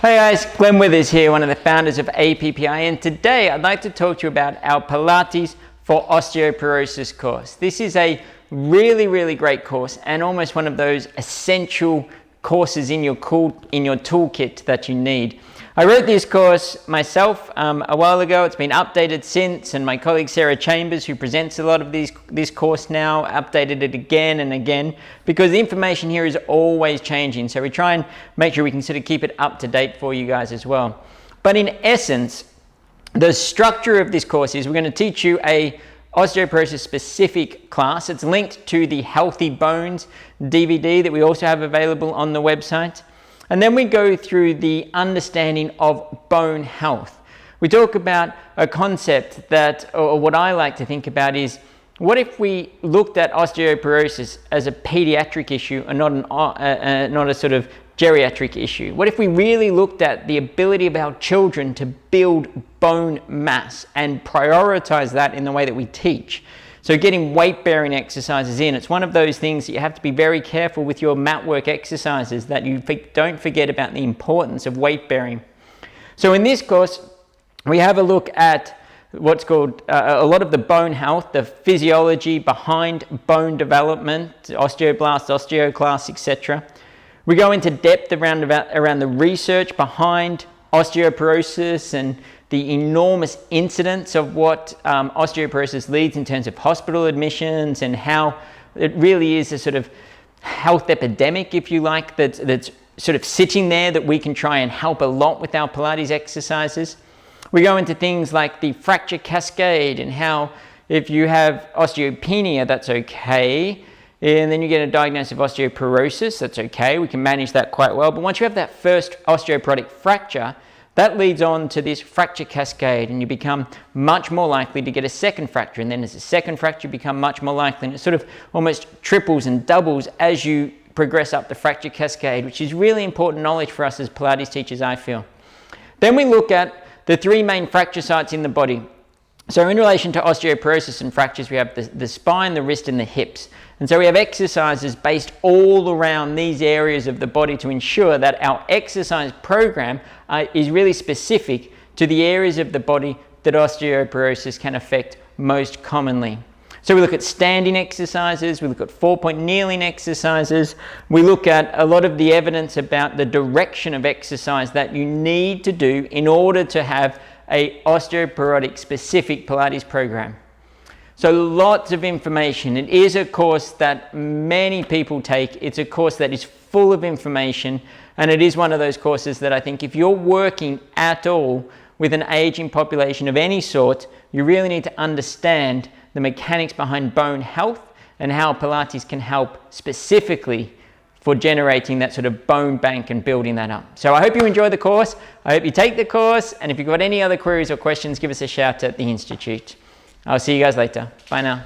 Hey guys, Glenn Withers here, one of the founders of APPI, and today I'd like to talk to you about our Pilates for Osteoporosis course. This is a really great course and almost one of those essential courses in your toolkit that you need. I wrote this course myself a while ago. It's been updated since, and my colleague Sarah Chambers, who presents a lot of this course now, updated it again and again because the information here is always changing. So we try and make sure we can sort of keep it up to date for you guys as well. But in essence, the structure of this course is we're going to teach you a osteoporosis specific class. It's linked to the Healthy Bones DVD that we also have available on the website. And then we go through the understanding of bone health. We talk about a concept that, or what I like to think about is, what if we looked at osteoporosis as a pediatric issue and not a sort of geriatric issue? What if we really looked at the ability of our children to build bone mass and prioritize that in the way that we teach? So getting weight-bearing exercises in, it's one of those things that you have to be very careful with your mat work exercises, that you don't forget about the importance of weight-bearing. So in this course, we have a look at what's called a lot of the bone health, the physiology behind bone development, osteoblasts, osteoclasts, etc. We go into depth around the research behind osteoporosis and the enormous incidence of what osteoporosis leads in terms of hospital admissions, and how it really is a sort of health epidemic, if you like, that's sort of sitting there that we can try and help a lot with our Pilates exercises. We go into things like the fracture cascade and how if you have osteopenia, that's okay. And then you get a diagnosis of osteoporosis, that's okay. We can manage that quite well. But once you have that first osteoporotic fracture, that leads on to this fracture cascade, and you become much more likely to get a second fracture. And then as a second fracture, you become much more likely. And it sort of almost triples and doubles as you progress up the fracture cascade, which is really important knowledge for us as Pilates teachers, I feel. Then we look at the three main fracture sites in the body. So in relation to osteoporosis and fractures, we have the spine, the wrist, and the hips. And so we have exercises based all around these areas of the body to ensure that our exercise program is really specific to the areas of the body that osteoporosis can affect most commonly. So we look at standing exercises, we look at 4-point kneeling exercises, we look at a lot of the evidence about the direction of exercise that you need to do in order to have a osteoporotic specific Pilates program. So lots of information. It is a course that many people take. It's a course that is full of information, and it is one of those courses that I think if you're working at all with an aging population of any sort, you really need to understand the mechanics behind bone health and how Pilates can help specifically for generating that sort of bone bank and building that up. So I hope you enjoy the course. I hope you take the course, and if you've got any other queries or questions, give us a shout at the Institute. I'll see you guys later. Bye now.